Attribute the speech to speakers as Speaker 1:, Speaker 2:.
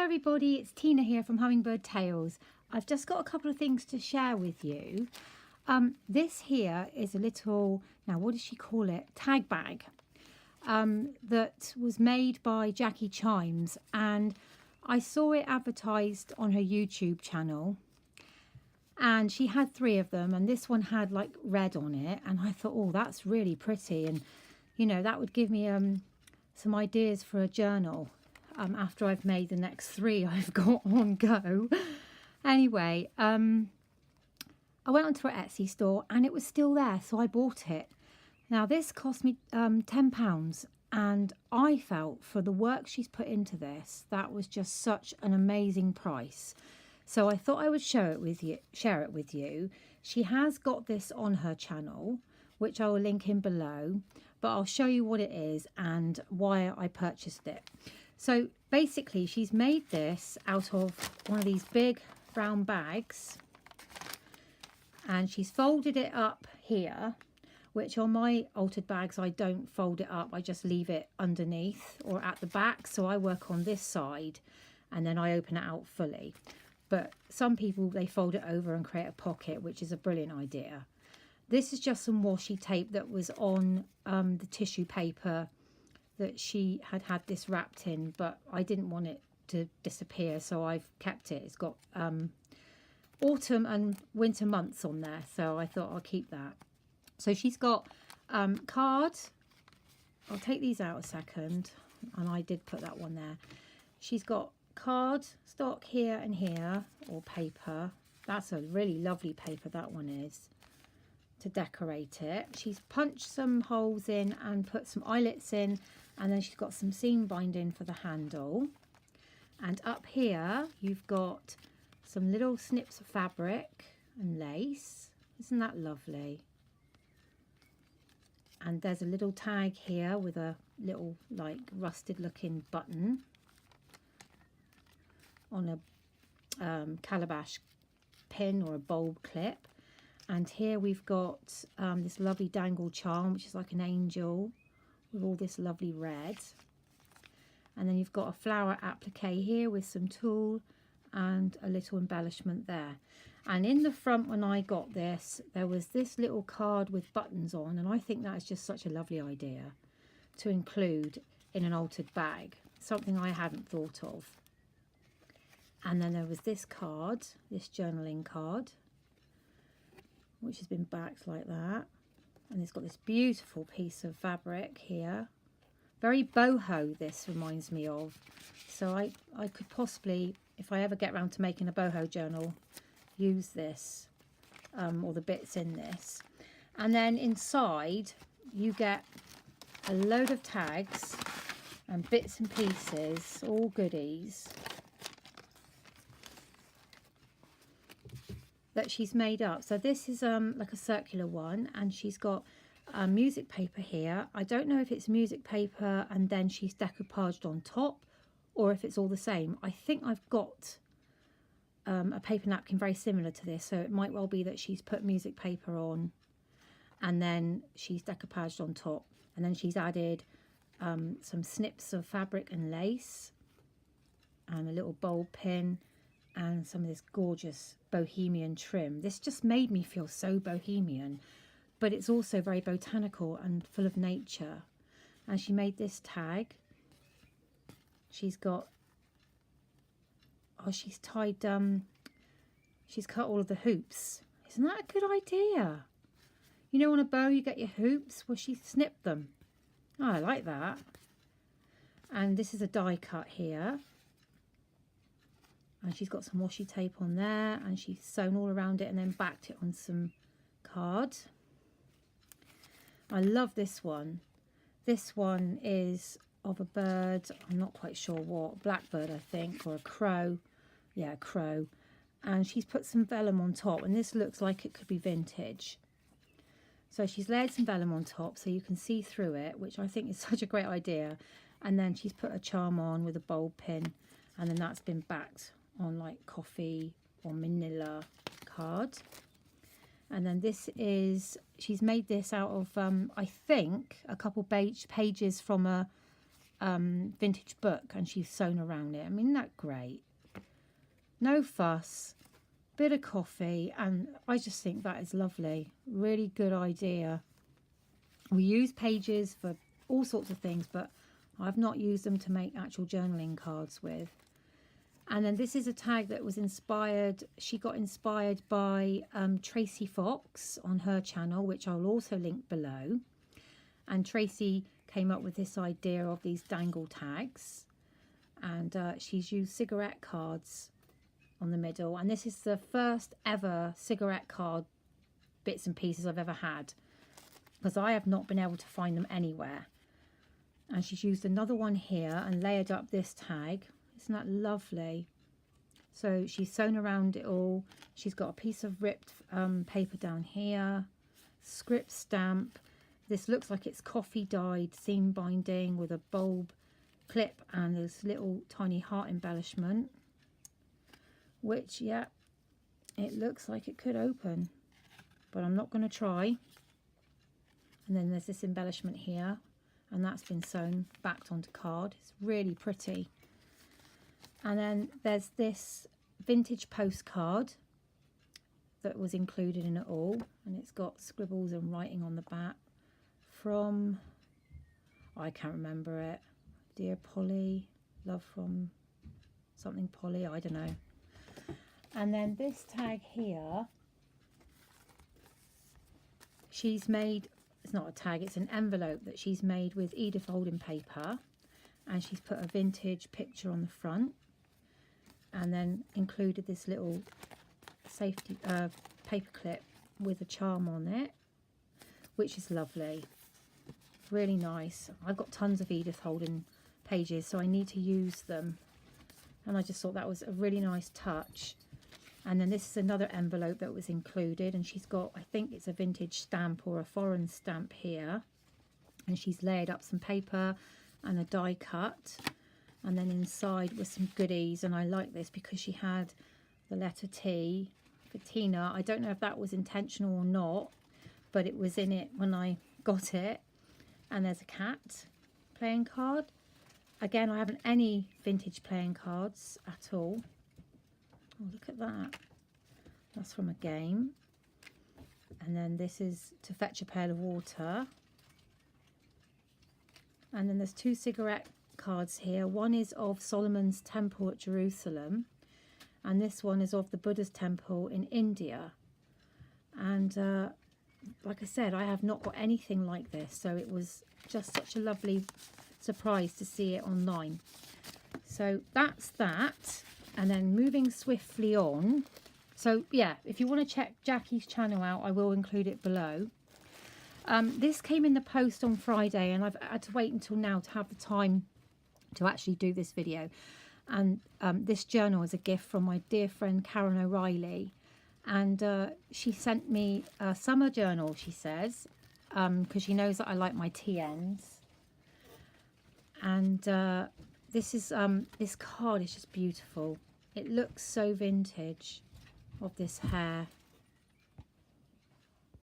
Speaker 1: Hello everybody, it's Tina here from Hummingbird Tales. I've just got a couple of things to share with you. This here is a little, now what does she call it? Tag bag that was made by Jacqui Chimes, and I saw it advertised on her YouTube channel, and she had 3 of them, and this one had like red on it, and I thought, oh, that's really pretty, and you know, that would give me some ideas for a journal. After I've made the next 3 I've got on go. Anyway, I went onto her Etsy store and it was still there, so I bought it. Now this cost me £10, and I felt for the work she's put into this, that was just such an amazing price. So I thought I would share it with you. She has got this on her channel, which I will link in below, but I'll show you what it is and why I purchased it. So basically she's made this out of one of these big brown bags, and she's folded it up here, which on my altered bags I don't fold it up, I just leave it underneath or at the back. So I work on this side and then I open it out fully. But some people, they fold it over and create a pocket, which is a brilliant idea. This is just some washi tape that was on the tissue paper that she had this wrapped in, but I didn't want it to disappear, so I've kept it. It's got autumn and winter months on there, so I thought I'll keep that. So she's got card. I'll take these out a second, and I did put that one there. She's got card stock here and here, or paper. That's a really lovely paper, that one is, to decorate it. She's punched some holes in and put some eyelets in, and then she's got some seam binding for the handle. And up here you've got some little snips of fabric and lace. Isn't that lovely? And there's a little tag here with a little like rusted looking button on a calabash pin or a bulb clip. And here we've got this lovely dangle charm, which is like an angel with all this lovely red. And then you've got a flower applique here with some tulle and a little embellishment there. And in the front, when I got this, there was this little card with buttons on, and I think that is just such a lovely idea to include in an altered bag, something I hadn't thought of. And then there was this card, this journaling card, which has been backed like that, and it's got this beautiful piece of fabric here. Very boho, this reminds me of. So I could possibly, if I ever get around to making a boho journal, use this or the bits in this. And then inside you get a load of tags and bits and pieces, all goodies, that she's made up. So this is like a circular one, and she's got music paper here. I don't know if it's music paper and then she's decoupaged on top, or if it's all the same. I think I've got a paper napkin very similar to this, so it might well be that she's put music paper on and then she's decoupaged on top, and then she's added some snips of fabric and lace and a little bulb pin and some of this gorgeous bohemian trim. This just made me feel so bohemian, but it's also very botanical and full of nature. And she made this tag. She's got, oh, she's tied, she's cut all of the hoops. Isn't that a good idea? You know, on a bow you get your hoops. Well, she snipped them. Oh, I like that. And this is a die cut here. And she's got some washi tape on there, and she's sewn all around it and then backed it on some card. I love this one. This one is of a bird, I'm not quite sure what, blackbird I think, or a crow. Yeah, a crow. And she's put some vellum on top, and this looks like it could be vintage. So she's layered some vellum on top so you can see through it, which I think is such a great idea. And then she's put a charm on with a bulb pin, and then that's been backed on like coffee or manila card. And then this is, she's made this out of I think a couple pages from a vintage book, and she's sewn around it. I mean, isn't that great? no fuss, bit of coffee, and I just think that is lovely. Really good idea. We use pages for all sorts of things, but I've not used them to make actual journaling cards with. And then this is a tag that was inspired, she got inspired by Tracy Fox on her channel, which I'll also link below. And Tracy came up with this idea of these dangle tags. And she's used cigarette cards on the middle. And this is the first ever cigarette card bits and pieces I've ever had, because I have not been able to find them anywhere. And she's used another one here and layered up this tag. Isn't that lovely? So she's sewn around it all. She's got a piece of ripped paper down here, script stamp. This looks like it's coffee dyed seam binding with a bulb clip and this little tiny heart embellishment, which, yeah, it looks like it could open, but I'm not going to try. And then there's this embellishment here, and that's been sewn backed onto card. It's really pretty. And then there's this vintage postcard that was included in it all, and it's got scribbles and writing on the back from, I can't remember it, Dear Polly, love from something Polly, I don't know. And then this tag here, she's made, it's not a tag, it's an envelope that she's made with Edith Holden paper, and she's put a vintage picture on the front, and then included this little safety paper clip with a charm on it, which is lovely. Really nice. I've got tons of Edith Holden pages, so I need to use them, and I just thought that was a really nice touch. And then this is another envelope that was included, and she's got, I think it's a vintage stamp or a foreign stamp here, and she's layered up some paper and a die cut, and then inside was some goodies. And I like this because she had the letter T for Tina. I don't know if that was intentional or not, but it was in it when I got it. And there's a cat playing card. Again, I haven't any vintage playing cards at all. Oh, look at that. That's from a game. And then this is To Fetch a Pail of Water. And then there's two cigarette cards here. One is of Solomon's Temple at Jerusalem, and this one is of the Buddha's Temple in India. And like I said, I have not got anything like this, so it was just such a lovely surprise to see it online. So that's that. And then moving swiftly on, so yeah, if you want to check Jackie's channel out, I will include it below. This came in the post on Friday, and I've had to wait until now to have the time to actually do this video. And this journal is a gift from my dear friend Karen O'Reilly, and she sent me a summer journal, she says, because she knows that I like my TNs. And this card is just beautiful. It looks so vintage, of this hair.